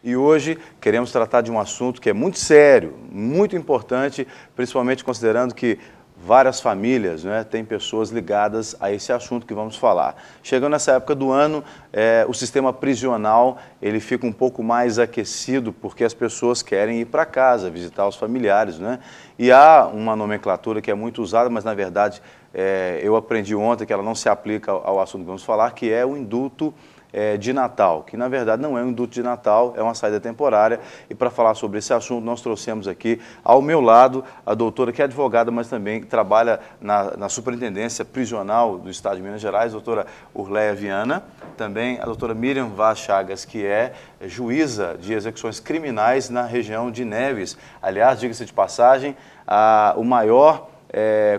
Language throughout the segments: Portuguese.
E hoje queremos tratar de um assunto que é muito sério, muito importante, principalmente considerando que várias famílias, né, têm pessoas ligadas a esse assunto que vamos falar. Chegando nessa época do ano, o sistema prisional ele fica um pouco mais aquecido porque as pessoas querem ir para casa, visitar os familiares, né? E há uma nomenclatura que é muito usada, mas na verdade eu aprendi ontem que ela não se aplica ao assunto que vamos falar, que é o indulto de Natal, que na verdade não é um indulto de Natal, é uma saída temporária. E para falar sobre esse assunto, nós trouxemos aqui ao meu lado a doutora, que é advogada, mas também trabalha na Superintendência Prisional do Estado de Minas Gerais, doutora Urleia Viana, também a doutora Miriam Vaz Chagas, que é juíza de execuções criminais na região de Neves. Aliás, diga-se de passagem, o maior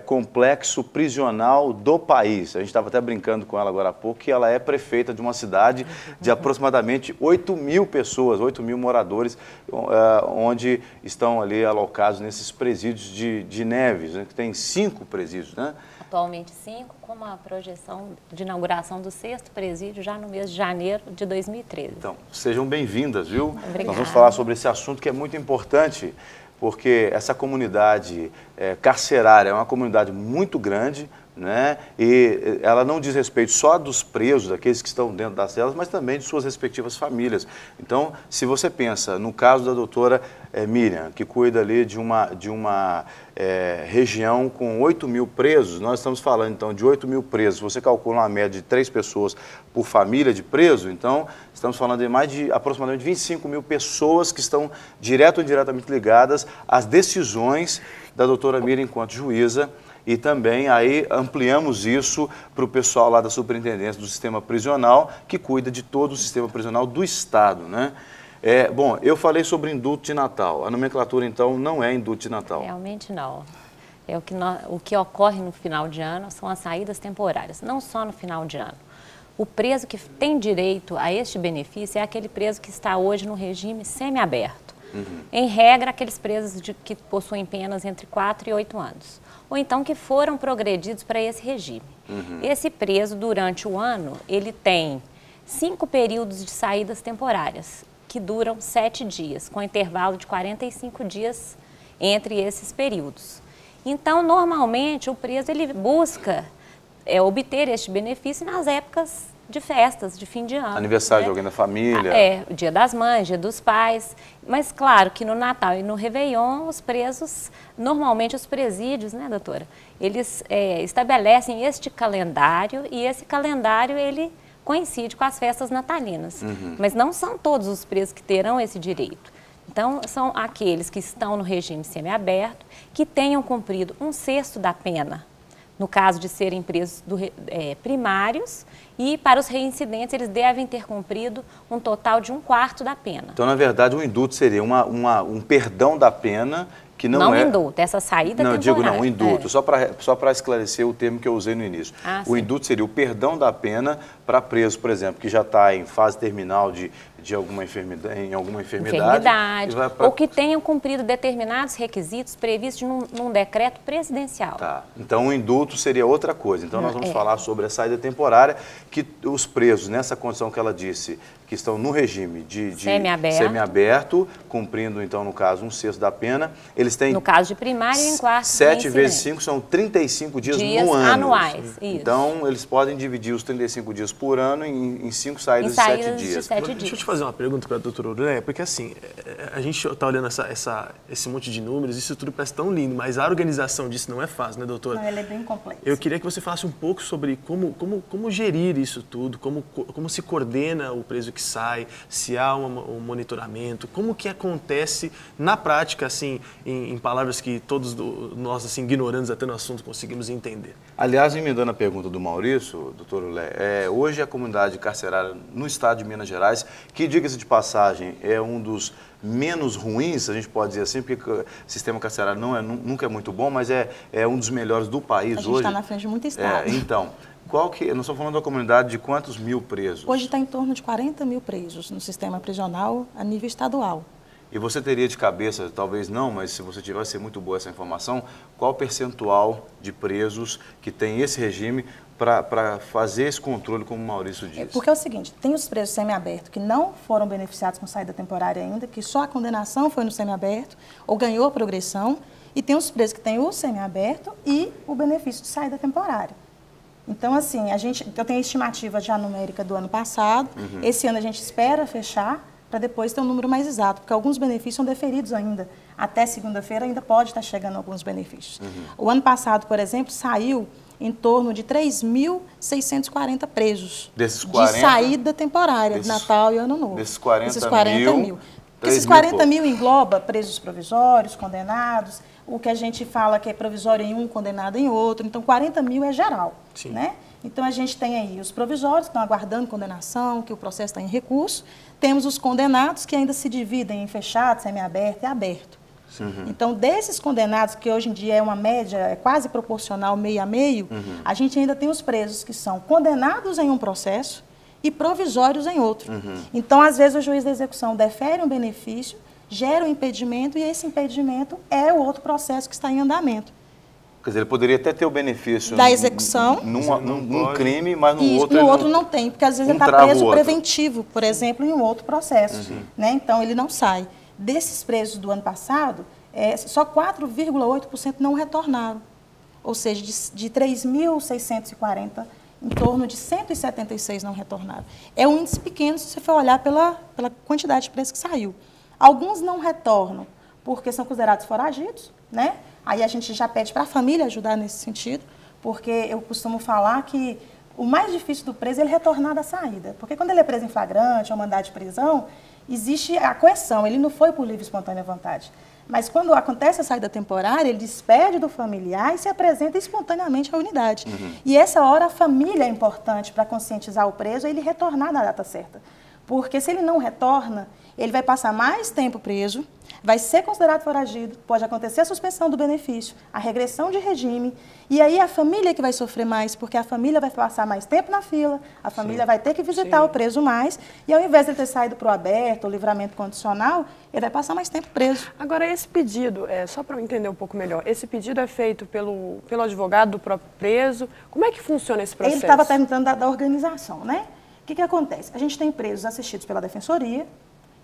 complexo prisional do país. A gente estava até brincando com ela agora há pouco que ela é prefeita de uma cidade de aproximadamente 8.000 pessoas, 8.000 moradores, onde estão ali alocados nesses presídios de Neves, né, que tem 5 presídios, né? Atualmente 5, com uma projeção de inauguração do 6º presídio já no mês de janeiro de 2013. Então, sejam bem-vindas, viu? Obrigada. Nós vamos falar sobre esse assunto que é muito importante, porque essa comunidade carcerária é uma comunidade muito grande, né? E ela não diz respeito só dos presos, daqueles que estão dentro das celas, mas também de suas respectivas famílias. Então, se você pensa no caso da doutora Miriam, que cuida ali de uma região com 8.000 presos, nós estamos falando então de 8.000 presos, você calcula uma média de 3 pessoas por família de preso, então estamos falando de aproximadamente 25.000 pessoas que estão direto ou indiretamente ligadas às decisões da doutora Miriam enquanto juíza. E também aí ampliamos isso para o pessoal lá da Superintendência do Sistema Prisional, que cuida de todo o sistema prisional do Estado, né? Bom, eu falei sobre indulto de Natal. A nomenclatura, então, não é indulto de Natal. Realmente não. O que ocorre no final de ano são as saídas temporárias, não só no final de ano. O preso que tem direito a este benefício é aquele preso que está hoje no regime semiaberto. Em regra, aqueles presos que possuem penas entre 4 e 8 anos. Ou então que foram progredidos para esse regime. Esse preso, durante o ano, ele tem 5 períodos de saídas temporárias, que duram 7 dias, com intervalo de 45 dias entre esses períodos. Então, normalmente, o preso ele busca obter este benefício nas épocas de festas, de fim de ano. Aniversário de alguém da família. Dia das mães, dia dos pais. Mas, claro, que no Natal e no Réveillon, os presos, normalmente os presídios, né, doutora? Eles estabelecem este calendário e esse calendário, ele coincide com as festas natalinas. Mas não são todos os presos que terão esse direito. Então, são aqueles que estão no regime semiaberto, que tenham cumprido 1/6 da pena, no caso de serem presos primários, e para os reincidentes eles devem ter cumprido um total de 1/4 da pena. Então, na verdade, o indulto seria um perdão da pena, que não é... Não indulto, essa saída temporária. Não, digo não, o indulto, só para esclarecer o termo que eu usei no início. O indulto seria o perdão da pena para preso, por exemplo, que já está em fase terminal de alguma enfermidade. Ou que tenham cumprido determinados requisitos previstos num decreto presidencial. Tá. Então, o indulto seria outra coisa. Então, nós vamos falar sobre a saída temporária, que os presos, nessa condição que ela disse, que estão no regime de semiaberto, cumprindo, então, no caso, 1/6 da pena, eles têm... No caso de primário, em quarto. 7 vezes 5 são 35 dias no ano. Anuais, isso. Então, eles podem dividir os 35 dias por ano em 5 saídas de 7 dias. Deixa eu te fazer uma pergunta para a doutora Urleia, porque assim, a gente está olhando esse monte de números, isso tudo parece tão lindo, mas a organização disso não é fácil, né, doutora? Não, ela é bem complexa. Eu queria que você falasse um pouco sobre como gerir isso tudo, como se coordena o preso que sai, se há um monitoramento, como que acontece na prática, assim, em palavras que todos nós, assim, ignorantes até no assunto, conseguimos entender. Aliás, emendando a pergunta do Maurício, doutor Urleia, hoje a comunidade carcerária no estado de Minas Gerais, que, diga-se de passagem, é um dos menos ruins, a gente pode dizer assim, porque o sistema carcerário nunca é muito bom, mas é um dos melhores do país hoje. A gente está na frente de muito estado. Então, nós estamos falando de uma comunidade de quantos mil presos? Hoje está em torno de 40.000 presos no sistema prisional a nível estadual. E você teria de cabeça, talvez não, mas se você tiver, vai ser muito boa essa informação, qual o percentual de presos que tem esse regime para fazer esse controle, como o Maurício disse? Porque é o seguinte, tem os presos semiabertos que não foram beneficiados com saída temporária ainda, que só a condenação foi no semiaberto, ou ganhou a progressão, e tem os presos que têm o semiaberto e o benefício de saída temporária. Então, assim, eu tenho a estimativa já numérica do ano passado, esse ano a gente espera fechar, para depois ter um número mais exato, porque alguns benefícios são deferidos ainda. Até segunda-feira ainda pode estar chegando alguns benefícios. O ano passado, por exemplo, saiu em torno de 3.640 presos desses 40, de saída temporária, Natal e Ano Novo. Desses 40 mil. Esses 40 mil engloba presos provisórios, condenados, o que a gente fala que é provisório em um, condenado em outro. Então, 40 mil é geral, né? Então, a gente tem aí os provisórios que estão aguardando condenação, que o processo está em recurso. Temos os condenados que ainda se dividem em fechado, semiaberto e aberto. Então, desses condenados, que hoje em dia é uma média, é quase proporcional, meio a meio, a gente ainda tem os presos que são condenados em um processo e provisórios em outro. Então, às vezes, o juiz da execução defere um benefício, gera um impedimento e esse impedimento é o outro processo que está em andamento. Quer dizer, ele poderia até ter o benefício da execução num crime, mas no outro não tem, porque às vezes ele está preso preventivo, por exemplo, em um outro processo. Né? Então, ele não sai. Desses presos do ano passado, só 4,8% não retornaram. Ou seja, de 3.640, em torno de 176 não retornaram. É um índice pequeno se você for olhar pela quantidade de presos que saiu. Alguns não retornam porque são considerados foragidos, né? Aí a gente já pede para a família ajudar nesse sentido, porque eu costumo falar que o mais difícil do preso é ele retornar da saída. Porque quando ele é preso em flagrante ou mandado de prisão, existe a coerção, ele não foi por livre e espontânea vontade. Mas quando acontece a saída temporária, ele despede do familiar e se apresenta espontaneamente à unidade. E essa hora a família é importante para conscientizar o preso a ele retornar na data certa. Porque se ele não retorna, ele vai passar mais tempo preso, vai ser considerado foragido, pode acontecer a suspensão do benefício, a regressão de regime, e aí a família que vai sofrer mais, porque a família vai passar mais tempo na fila, a família vai ter que visitar o preso mais, e ao invés de ele ter saído para o aberto, o livramento condicional, ele vai passar mais tempo preso. Agora, esse pedido, só para eu entender um pouco melhor, esse pedido é feito pelo advogado do próprio preso? Como é que funciona esse processo? Ele estava perguntando da organização, né? O que acontece? A gente tem presos assistidos pela Defensoria,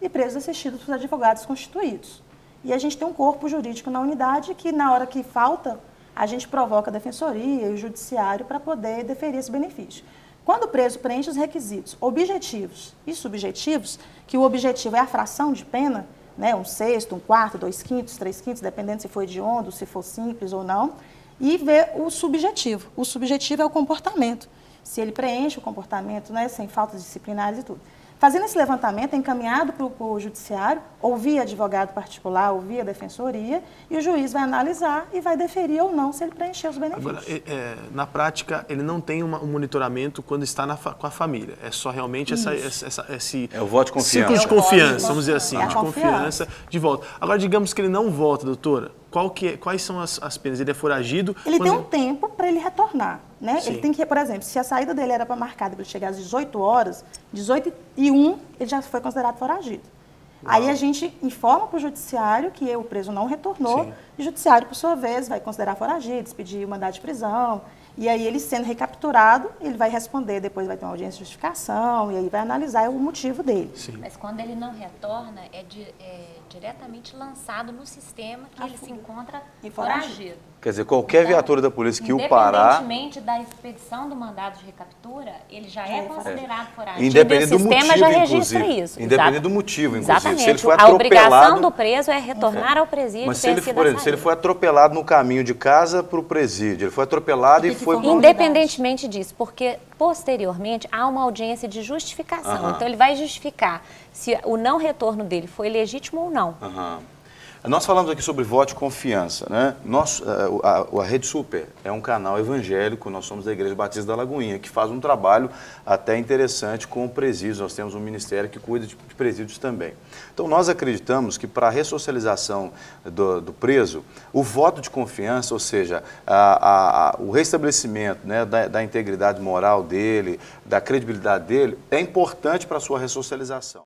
e presos assistidos por advogados constituídos. E a gente tem um corpo jurídico na unidade que, na hora que falta, a gente provoca a defensoria e o judiciário para poder deferir esse benefício. Quando o preso preenche os requisitos objetivos e subjetivos, que o objetivo é a fração de pena, né, 1/6, 1/4, 2/5, 3/5, dependendo se for hediondo, se for simples ou não, e vê o subjetivo. O subjetivo é o comportamento. Se ele preenche o comportamento, né, sem faltas disciplinares e tudo. Fazendo esse levantamento, é encaminhado para o judiciário, ou via advogado particular, ou via defensoria, e o juiz vai analisar e vai deferir ou não se ele preencher os benefícios. Agora, na prática, ele não tem um monitoramento quando está com a família. É só realmente esse o voto de confiança. Ciclo de confiança, vamos dizer assim, de confiança de volta. Agora, digamos que ele não volta, doutora. Quais são as penas? Ele é foragido? Ele tem um tempo para ele retornar, né? Ele tem que, por exemplo, se a saída dele era marcada para ele chegar às 18 horas, 18h01, ele já foi considerado foragido. Aí a gente informa para o judiciário que o preso não retornou, e o judiciário, por sua vez, vai considerar foragido, expedir o mandado de prisão, e aí ele sendo recapturado, ele vai responder, depois vai ter uma audiência de justificação, e aí vai analisar o motivo dele. Mas quando ele não retorna, é diretamente lançado no sistema que ele se encontra foragido. Quer dizer, qualquer viatura da polícia que o parar... Independentemente da expedição do mandado de recaptura, ele já é considerado foragido. Independente do motivo, o sistema já registra isso. Independente do motivo, inclusive. Exatamente. Se ele foi a obrigação do preso é retornar ao presídio. Mas se ele foi atropelado no caminho de casa para o presídio, ele foi atropelado e foi... Independentemente disso, porque posteriormente há uma audiência de justificação. Então ele vai justificar se o não retorno dele foi legítimo ou não. Nós falamos aqui sobre voto de confiança, né? A Rede Super é um canal evangélico, nós somos da Igreja Batista da Lagoinha, que faz um trabalho até interessante com presídios, nós temos um ministério que cuida de presídios também. Então nós acreditamos que para a ressocialização do preso, o voto de confiança, ou seja, o restabelecimento, né, da integridade moral dele, da credibilidade dele, é importante para a sua ressocialização.